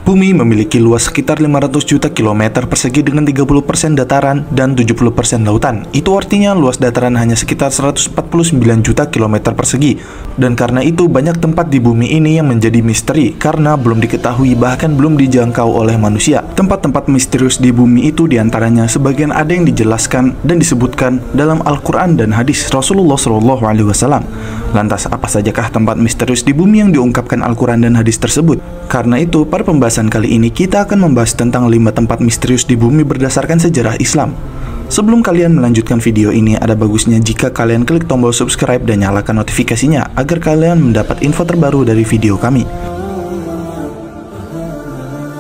Bumi memiliki luas sekitar 500 juta kilometer persegi dengan 30% dataran dan 70% lautan. Itu artinya luas dataran hanya sekitar 149 juta kilometer persegi. Dan karena itu banyak tempat di bumi ini yang menjadi misteri karena belum diketahui bahkan belum dijangkau oleh manusia. Tempat-tempat misterius di bumi itu diantaranya sebagian ada yang dijelaskan dan disebutkan dalam Al-Quran dan hadis Rasulullah SAW. Lantas apa sajakah tempat misterius di bumi yang diungkapkan Al-Quran dan hadis tersebut? Karena itu pada pembahasan kali ini kita akan membahas tentang 5 tempat misterius di bumi berdasarkan sejarah Islam. Sebelum kalian melanjutkan video ini, ada bagusnya jika kalian klik tombol subscribe dan nyalakan notifikasinya agar kalian mendapat info terbaru dari video kami.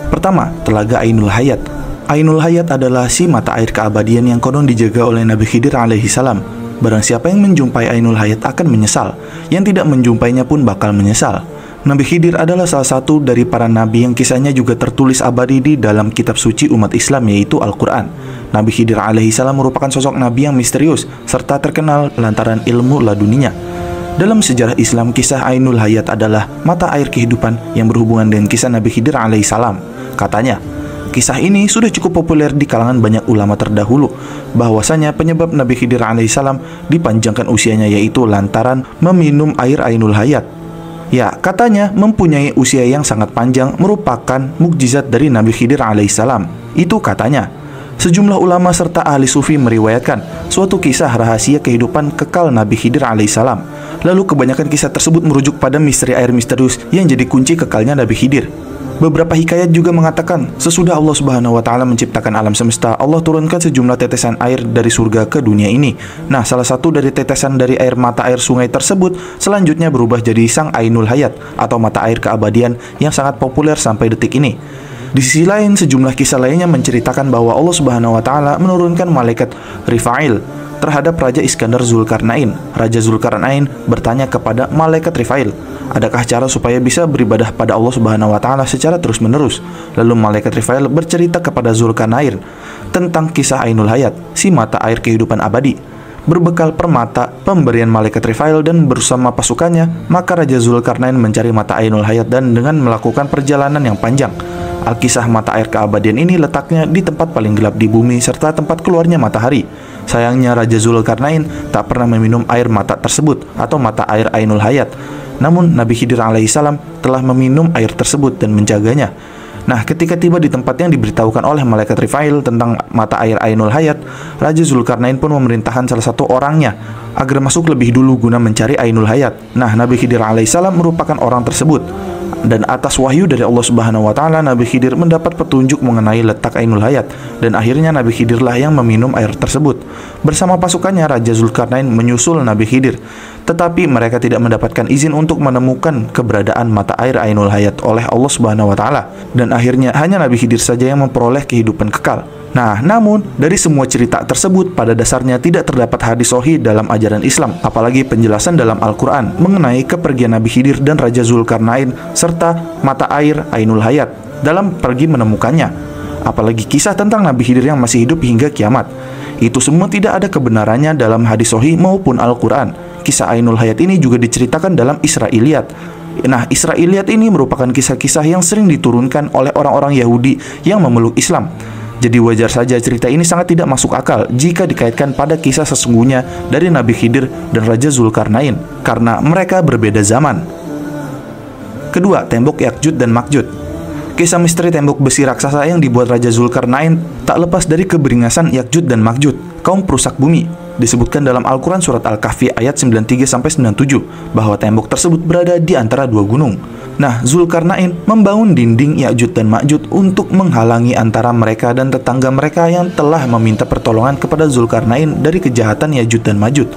Pertama, Telaga Ainul Hayat. Ainul Hayat adalah si mata air keabadian yang konon dijaga oleh Nabi Khidir alaihi salam. Barang siapa yang menjumpai Ainul Hayat akan menyesal, yang tidak menjumpainya pun bakal menyesal. Nabi Khidir adalah salah satu dari para nabi yang kisahnya juga tertulis abadi di dalam kitab suci umat Islam, yaitu Al-Quran. Nabi Khidir alaihi salam merupakan sosok nabi yang misterius serta terkenal lantaran ilmu laduninya. Dalam sejarah Islam, kisah Ainul Hayat adalah mata air kehidupan yang berhubungan dengan kisah Nabi Khidir alaihi salam. Katanya, kisah ini sudah cukup populer di kalangan banyak ulama terdahulu, bahwasanya penyebab Nabi Khidir alaihi salam dipanjangkan usianya yaitu lantaran meminum air Ainul Hayat. Ya, katanya mempunyai usia yang sangat panjang merupakan mukjizat dari Nabi Khidir alaihissalam. Itu katanya. Sejumlah ulama serta ahli sufi meriwayatkan suatu kisah rahasia kehidupan kekal Nabi Khidir alaihissalam. Lalu kebanyakan kisah tersebut merujuk pada misteri air misterius yang jadi kunci kekalnya Nabi Khidir. Beberapa hikayat juga mengatakan sesudah Allah Subhanahu wa Ta'ala menciptakan alam semesta, Allah turunkan sejumlah tetesan air dari surga ke dunia ini. Nah, salah satu dari tetesan dari air mata air sungai tersebut selanjutnya berubah jadi sang Ainul Hayat atau mata air keabadian yang sangat populer sampai detik ini. Di sisi lain, sejumlah kisah lainnya menceritakan bahwa Allah Subhanahu wa Ta'ala menurunkan malaikat Rifa'il terhadap Raja Iskandar Zulkarnain. Raja Zulkarnain bertanya kepada malaikat Rifa'il, adakah cara supaya bisa beribadah pada Allah Subhanahu wa Ta'ala secara terus-menerus? Lalu malaikat Rifa'il bercerita kepada Zulkarnain tentang kisah Ainul Hayat, si mata air kehidupan abadi. Berbekal permata pemberian malaikat Rifa'il dan bersama pasukannya, maka Raja Zulkarnain mencari mata Ainul Hayat dan dengan melakukan perjalanan yang panjang. Alkisah mata air keabadian ini letaknya di tempat paling gelap di bumi serta tempat keluarnya matahari. Sayangnya Raja Zulkarnain tak pernah meminum air mata tersebut atau mata air Ainul Hayat. Namun Nabi Khidir alaihissalam telah meminum air tersebut dan menjaganya. Nah, ketika tiba di tempat yang diberitahukan oleh malaikat Rifa'il tentang mata air Ainul Hayat, Raja Zulkarnain pun memerintahkan salah satu orangnya agar masuk lebih dulu guna mencari Ainul Hayat. Nah, Nabi Khidir alaihissalam merupakan orang tersebut. Dan atas wahyu dari Allah Subhanahu wa Ta'ala, Nabi Khidir mendapat petunjuk mengenai letak Ainul Hayat. Dan akhirnya Nabi Khidirlah yang meminum air tersebut. Bersama pasukannya, Raja Zulkarnain menyusul Nabi Khidir. Tetapi mereka tidak mendapatkan izin untuk menemukan keberadaan mata air Ainul Hayat oleh Allah Subhanahu wa Ta'ala. Dan akhirnya hanya Nabi Khidir saja yang memperoleh kehidupan kekal. Nah, namun dari semua cerita tersebut pada dasarnya tidak terdapat hadis sahih dalam ajaran Islam, apalagi penjelasan dalam Al-Quran mengenai kepergian Nabi Khidir dan Raja Zulkarnain serta mata air Ainul Hayat dalam pergi menemukannya, apalagi kisah tentang Nabi Khidir yang masih hidup hingga kiamat. Itu semua tidak ada kebenarannya dalam hadis sahih maupun Al-Quran. Kisah Ainul Hayat ini juga diceritakan dalam Israiliyat. Nah, Israiliyat ini merupakan kisah-kisah yang sering diturunkan oleh orang-orang Yahudi yang memeluk Islam. Jadi wajar saja cerita ini sangat tidak masuk akal jika dikaitkan pada kisah sesungguhnya dari Nabi Khidir dan Raja Zulkarnain, karena mereka berbeda zaman. Kedua, tembok Yakjud dan Makjud. Kisah misteri tembok besi raksasa yang dibuat Raja Zulkarnain tak lepas dari keberingasan Yakjud dan Makjud, kaum perusak bumi. Disebutkan dalam Al-Quran surat Al-Kahfi ayat 93-97 bahwa tembok tersebut berada di antara dua gunung. Nah, Zulkarnain membangun dinding Yakjud dan Makjud untuk menghalangi antara mereka dan tetangga mereka yang telah meminta pertolongan kepada Zulkarnain dari kejahatan Yakjud dan Makjud.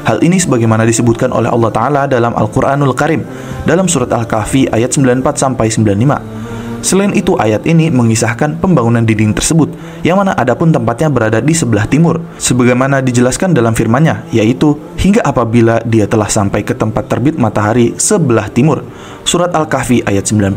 Hal ini sebagaimana disebutkan oleh Allah Ta'ala dalam Al-Quranul Karim dalam surat Al-Kahfi ayat 94-95. Selain itu, ayat ini mengisahkan pembangunan dinding tersebut, yang mana adapun tempatnya berada di sebelah timur, sebagaimana dijelaskan dalam firman-Nya, yaitu hingga apabila dia telah sampai ke tempat terbit matahari sebelah timur. Surat Al-Kahfi ayat 90.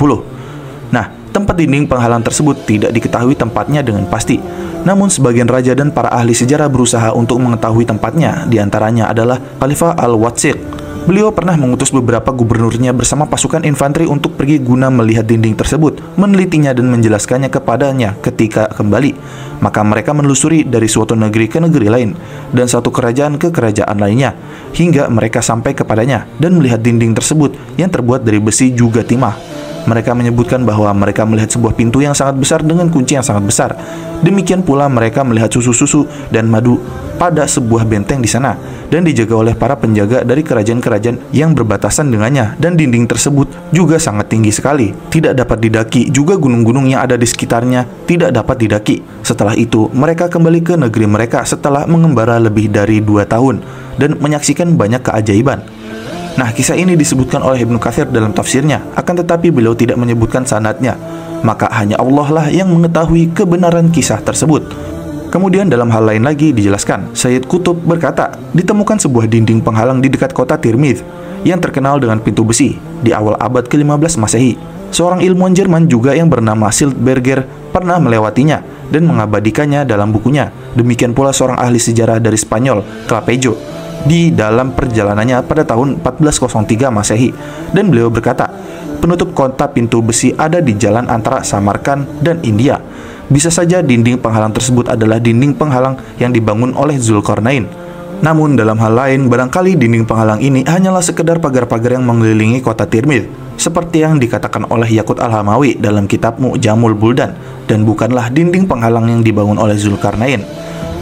Nah, tempat dinding penghalang tersebut tidak diketahui tempatnya dengan pasti. Namun sebagian raja dan para ahli sejarah berusaha untuk mengetahui tempatnya. Di antaranya adalah Khalifah Al-Watsiq Beliau pernah mengutus beberapa gubernurnya bersama pasukan infanteri untuk pergi guna melihat dinding tersebut, menelitinya dan menjelaskannya kepadanya ketika kembali. Maka mereka menelusuri dari suatu negeri ke negeri lain, dan satu kerajaan ke kerajaan lainnya, hingga mereka sampai kepadanya dan melihat dinding tersebut yang terbuat dari besi juga timah. Mereka menyebutkan bahwa mereka melihat sebuah pintu yang sangat besar dengan kunci yang sangat besar. Demikian pula mereka melihat susu-susu dan madu pada sebuah benteng di sana, dan dijaga oleh para penjaga dari kerajaan-kerajaan yang berbatasan dengannya, dan dinding tersebut juga sangat tinggi sekali, tidak dapat didaki, juga gunung-gunung yang ada di sekitarnya tidak dapat didaki. Setelah itu, mereka kembali ke negeri mereka setelah mengembara lebih dari 2 tahun, dan menyaksikan banyak keajaiban. Nah, kisah ini disebutkan oleh Ibnu Katsir dalam tafsirnya, akan tetapi beliau tidak menyebutkan sanadnya. Maka hanya Allah lah yang mengetahui kebenaran kisah tersebut. Kemudian dalam hal lain lagi dijelaskan, Sayyid Qutb berkata, ditemukan sebuah dinding penghalang di dekat kota Tirmidz yang terkenal dengan pintu besi di awal abad ke-15 Masehi. Seorang ilmuwan Jerman juga yang bernama Schildberger pernah melewatinya dan mengabadikannya dalam bukunya. Demikian pula seorang ahli sejarah dari Spanyol, Clapejo, di dalam perjalanannya pada tahun 1403 Masehi, dan beliau berkata, penutup kota pintu besi ada di jalan antara Samarkand dan India. Bisa saja dinding penghalang tersebut adalah dinding penghalang yang dibangun oleh Zulkarnain. Namun dalam hal lain, barangkali dinding penghalang ini hanyalah sekedar pagar-pagar yang mengelilingi kota Tirmidz, seperti yang dikatakan oleh Yaqut Al-Hamawi dalam kitab Mu'jamul Buldan, dan bukanlah dinding penghalang yang dibangun oleh Zulkarnain.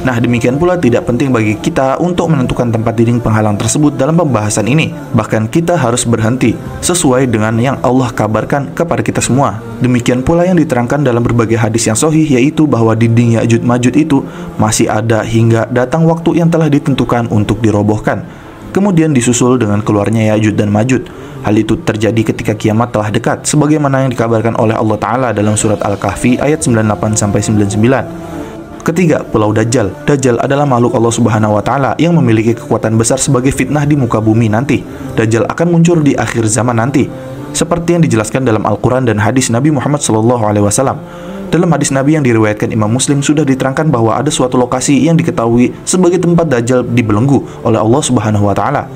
Nah, demikian pula tidak penting bagi kita untuk menentukan tempat dinding penghalang tersebut dalam pembahasan ini. Bahkan kita harus berhenti sesuai dengan yang Allah kabarkan kepada kita semua. Demikian pula yang diterangkan dalam berbagai hadis yang sahih, yaitu bahwa dinding Ya'juj Ma'juj itu masih ada hingga datang waktu yang telah ditentukan untuk dirobohkan. Kemudian disusul dengan keluarnya Ya'juj dan Ma'juj. Hal itu terjadi ketika kiamat telah dekat, sebagaimana yang dikabarkan oleh Allah Ta'ala dalam surat Al-Kahfi ayat 98-99. Ketiga, Pulau Dajjal. Dajjal adalah makhluk Allah Subhanahu wa Ta'ala yang memiliki kekuatan besar sebagai fitnah di muka bumi nanti. Dajjal akan muncul di akhir zaman nanti, seperti yang dijelaskan dalam Al-Quran dan hadis Nabi Muhammad SAW. Dalam hadis Nabi yang diriwayatkan Imam Muslim sudah diterangkan bahwa ada suatu lokasi yang diketahui sebagai tempat Dajjal dibelenggu oleh Allah Subhanahu wa Ta'ala.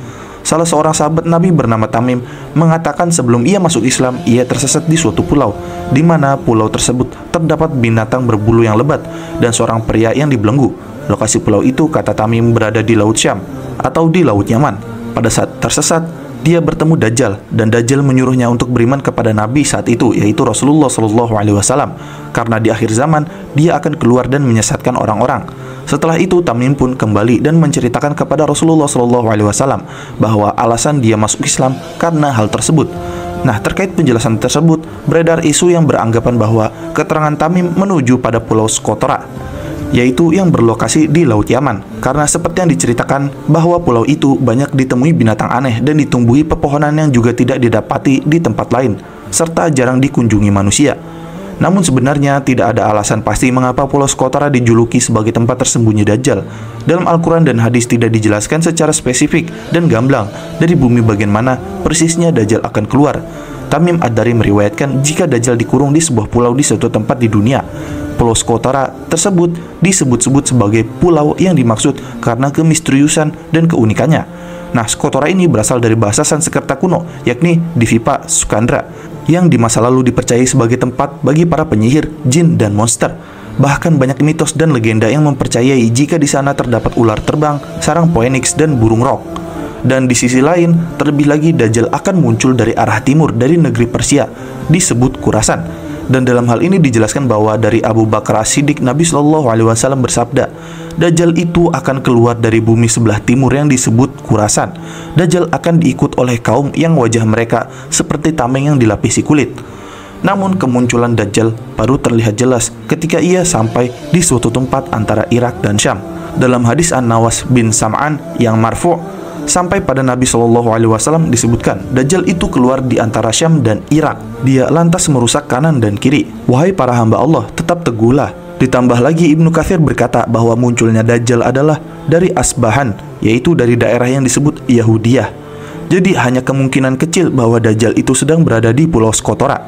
Salah seorang sahabat Nabi bernama Tamim mengatakan sebelum ia masuk Islam, ia tersesat di suatu pulau, di mana pulau tersebut terdapat binatang berbulu yang lebat dan seorang pria yang dibelenggu. Lokasi pulau itu, kata Tamim, berada di Laut Syam atau di Laut Yaman. Pada saat tersesat, dia bertemu Dajjal, dan Dajjal menyuruhnya untuk beriman kepada Nabi saat itu, yaitu Rasulullah SAW, karena di akhir zaman dia akan keluar dan menyesatkan orang-orang. Setelah itu Tamim pun kembali dan menceritakan kepada Rasulullah SAW bahwa alasan dia masuk Islam karena hal tersebut. Nah, terkait penjelasan tersebut, beredar isu yang beranggapan bahwa keterangan Tamim menuju pada Pulau Skotora, yaitu yang berlokasi di Laut Yaman, karena seperti yang diceritakan bahwa pulau itu banyak ditemui binatang aneh dan ditumbuhi pepohonan yang juga tidak didapati di tempat lain, serta jarang dikunjungi manusia. Namun sebenarnya tidak ada alasan pasti mengapa Pulau Skotora dijuluki sebagai tempat tersembunyi Dajjal. Dalam Al-Quran dan hadis tidak dijelaskan secara spesifik dan gamblang dari bumi bagian mana persisnya Dajjal akan keluar. Tamim Ad-Dari meriwayatkan jika Dajjal dikurung di sebuah pulau di suatu tempat di dunia. Pulau Skotora tersebut disebut-sebut sebagai pulau yang dimaksud karena kemisteriusan dan keunikannya. Nah, Skotora ini berasal dari bahasa Sanskerta kuno, yakni Divipa Sukandra, yang di masa lalu dipercayai sebagai tempat bagi para penyihir, jin, dan monster. Bahkan banyak mitos dan legenda yang mempercayai jika di sana terdapat ular terbang, sarang phoenix, dan burung rok. Dan di sisi lain, terlebih lagi Dajjal akan muncul dari arah timur dari negeri Persia, disebut Khurasan. Dan dalam hal ini dijelaskan bahwa dari Abu Bakar As-Siddiq, Nabi SAW bersabda, Dajjal itu akan keluar dari bumi sebelah timur yang disebut Khurasan. Dajjal akan diikut oleh kaum yang wajah mereka seperti tameng yang dilapisi kulit. Namun kemunculan Dajjal baru terlihat jelas ketika ia sampai di suatu tempat antara Irak dan Syam. Dalam hadis An-Nawas bin Sam'an yang marfu' sampai pada Nabi SAW disebutkan, Dajjal itu keluar di antara Syam dan Irak. Dia lantas merusak kanan dan kiri. Wahai para hamba Allah, tetap teguhlah. Ditambah lagi Ibnu Katsir berkata bahwa munculnya Dajjal adalah dari Asbahan, yaitu dari daerah yang disebut Yahudiyah. Jadi hanya kemungkinan kecil bahwa Dajjal itu sedang berada di Pulau Skotora.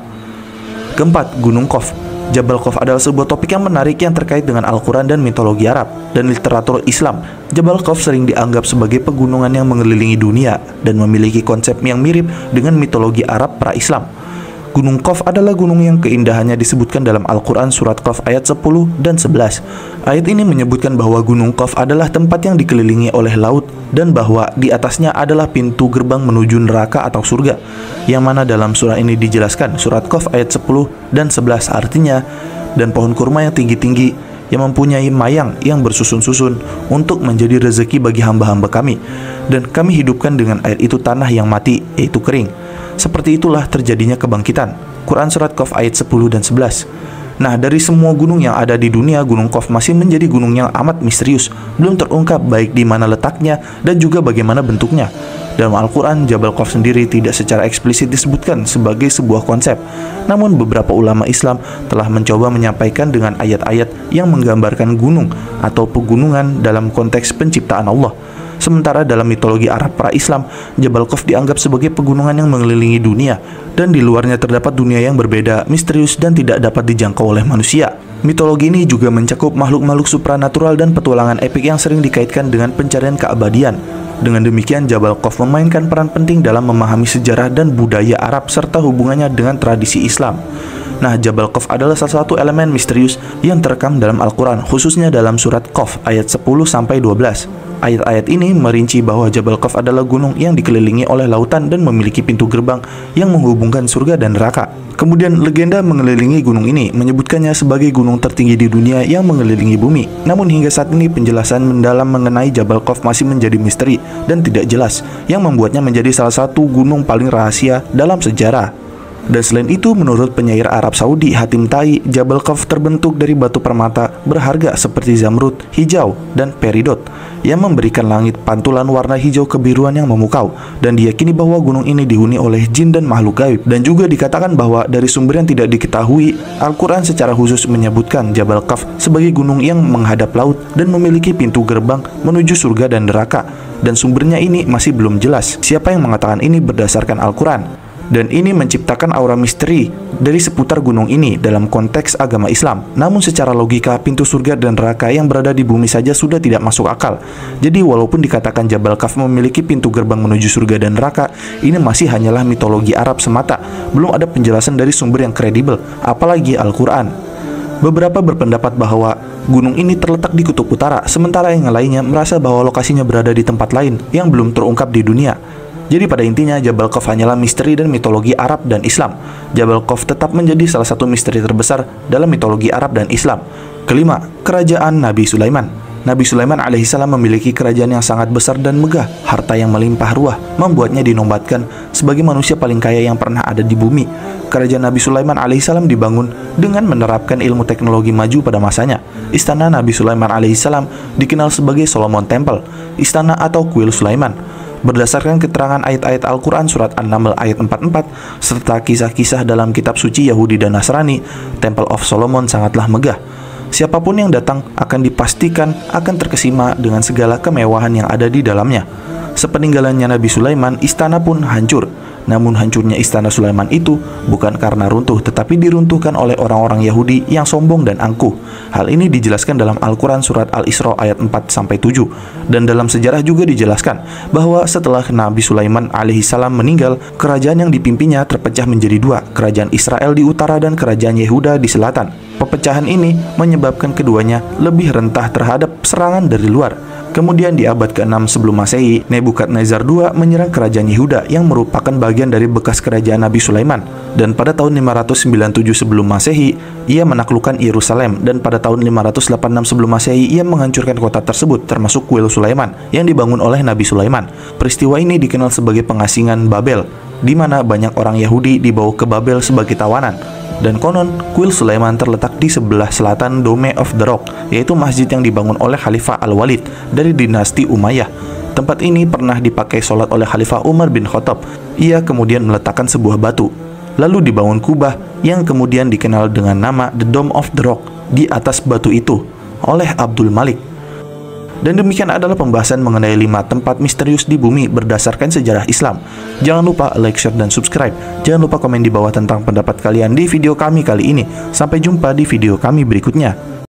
Keempat, Gunung Qaf. Jabal Khawf adalah sebuah topik yang menarik yang terkait dengan Al-Quran dan mitologi Arab dan literatur Islam. Jabal Khawf sering dianggap sebagai pegunungan yang mengelilingi dunia dan memiliki konsep yang mirip dengan mitologi Arab pra-Islam. Gunung Khawf adalah gunung yang keindahannya disebutkan dalam Al-Quran surat Qaf ayat 10 dan 11. Ayat ini menyebutkan bahwa Gunung Khawf adalah tempat yang dikelilingi oleh laut dan bahwa di atasnya adalah pintu gerbang menuju neraka atau surga. Yang mana dalam surah ini dijelaskan, surat Qaf ayat 10 dan 11 artinya, dan pohon kurma yang tinggi-tinggi yang mempunyai mayang yang bersusun-susun untuk menjadi rezeki bagi hamba-hamba kami, dan kami hidupkan dengan air itu tanah yang mati, yaitu kering. Seperti itulah terjadinya kebangkitan. Quran surat Qaf ayat 10 dan 11. Nah, dari semua gunung yang ada di dunia, Gunung Khawf masih menjadi gunung yang amat misterius. Belum terungkap baik di mana letaknya dan juga bagaimana bentuknya. Dalam Al-Quran, Jabal Khawf sendiri tidak secara eksplisit disebutkan sebagai sebuah konsep. Namun beberapa ulama Islam telah mencoba menyampaikan dengan ayat-ayat yang menggambarkan gunung atau pegunungan dalam konteks penciptaan Allah. Sementara dalam mitologi Arab pra-Islam, Jabal Khawf dianggap sebagai pegunungan yang mengelilingi dunia, dan di luarnya terdapat dunia yang berbeda, misterius, dan tidak dapat dijangkau oleh manusia. Mitologi ini juga mencakup makhluk-makhluk supranatural dan petualangan epik yang sering dikaitkan dengan pencarian keabadian. Dengan demikian, Jabal Khawf memainkan peran penting dalam memahami sejarah dan budaya Arab serta hubungannya dengan tradisi Islam. Nah, Jabal Khawf adalah salah satu elemen misterius yang terekam dalam Al-Quran, khususnya dalam surat Qaf ayat 10-12. Ayat-ayat ini merinci bahwa Jabal Khawf adalah gunung yang dikelilingi oleh lautan dan memiliki pintu gerbang yang menghubungkan surga dan neraka. Kemudian legenda mengelilingi gunung ini menyebutkannya sebagai gunung tertinggi di dunia yang mengelilingi bumi. Namun hingga saat ini penjelasan mendalam mengenai Jabal Khawf masih menjadi misteri dan tidak jelas, yang membuatnya menjadi salah satu gunung paling rahasia dalam sejarah. Dan selain itu, menurut penyair Arab Saudi Hatim Tai, Jabal Khawf terbentuk dari batu permata berharga seperti zamrud, hijau, dan peridot yang memberikan langit pantulan warna hijau kebiruan yang memukau, dan diyakini bahwa gunung ini dihuni oleh jin dan makhluk gaib. Dan juga dikatakan bahwa dari sumber yang tidak diketahui, Al-Quran secara khusus menyebutkan Jabal Khawf sebagai gunung yang menghadap laut dan memiliki pintu gerbang menuju surga dan neraka. Dan sumbernya ini masih belum jelas. Siapa yang mengatakan ini berdasarkan Al-Quran? Dan ini menciptakan aura misteri dari seputar gunung ini dalam konteks agama Islam. Namun secara logika, pintu surga dan neraka yang berada di bumi saja sudah tidak masuk akal. Jadi walaupun dikatakan Jabal Khawf memiliki pintu gerbang menuju surga dan neraka, ini masih hanyalah mitologi Arab semata. Belum ada penjelasan dari sumber yang kredibel, apalagi Al-Quran. Beberapa berpendapat bahwa gunung ini terletak di kutub utara, sementara yang lainnya merasa bahwa lokasinya berada di tempat lain yang belum terungkap di dunia. Jadi pada intinya, Jabal Khawf hanyalah misteri dan mitologi Arab dan Islam. Jabal Khawf tetap menjadi salah satu misteri terbesar dalam mitologi Arab dan Islam. Kelima, kerajaan Nabi Sulaiman. Nabi Sulaiman alaihissalam memiliki kerajaan yang sangat besar dan megah. Harta yang melimpah ruah membuatnya dinobatkan sebagai manusia paling kaya yang pernah ada di bumi. Kerajaan Nabi Sulaiman alaihissalam dibangun dengan menerapkan ilmu teknologi maju pada masanya. Istana Nabi Sulaiman alaihissalam dikenal sebagai Solomon Temple, istana atau kuil Sulaiman. Berdasarkan keterangan ayat-ayat Al-Quran surat An-Naml ayat 44 serta kisah-kisah dalam kitab suci Yahudi dan Nasrani, Temple of Solomon sangatlah megah. Siapapun yang datang akan dipastikan akan terkesima dengan segala kemewahan yang ada di dalamnya. Sepeninggalannya Nabi Sulaiman, istana pun hancur. Namun hancurnya istana Sulaiman itu bukan karena runtuh, tetapi diruntuhkan oleh orang-orang Yahudi yang sombong dan angkuh. Hal ini dijelaskan dalam Al-Quran surat Al-Isra ayat 4-7. Dan dalam sejarah juga dijelaskan bahwa setelah Nabi Sulaiman alaihissalam meninggal, kerajaan yang dipimpinnya terpecah menjadi dua, kerajaan Israel di utara dan kerajaan Yehuda di selatan. Pepecahan ini menyebabkan keduanya lebih rentah terhadap serangan dari luar. Kemudian di abad ke-6 sebelum Masehi, Nebukadnezar II menyerang kerajaan Yehuda yang merupakan bagian dari bekas kerajaan Nabi Sulaiman. Dan pada tahun 597 sebelum Masehi, ia menaklukkan Yerusalem, dan pada tahun 586 sebelum Masehi ia menghancurkan kota tersebut termasuk kuil Sulaiman yang dibangun oleh Nabi Sulaiman. Peristiwa ini dikenal sebagai pengasingan Babel, di mana banyak orang Yahudi dibawa ke Babel sebagai tawanan. Dan konon, kuil Sulaiman terletak di sebelah selatan Dome of the Rock, yaitu masjid yang dibangun oleh Khalifah Al-Walid dari dinasti Umayyah. Tempat ini pernah dipakai sholat oleh Khalifah Umar bin Khattab. Ia kemudian meletakkan sebuah batu. Lalu dibangun kubah yang kemudian dikenal dengan nama The Dome of the Rock di atas batu itu oleh Abdul Malik. Dan demikian adalah pembahasan mengenai 5 tempat misterius di bumi berdasarkan sejarah Islam. Jangan lupa like, share, dan subscribe. Jangan lupa komen di bawah tentang pendapat kalian di video kami kali ini. Sampai jumpa di video kami berikutnya.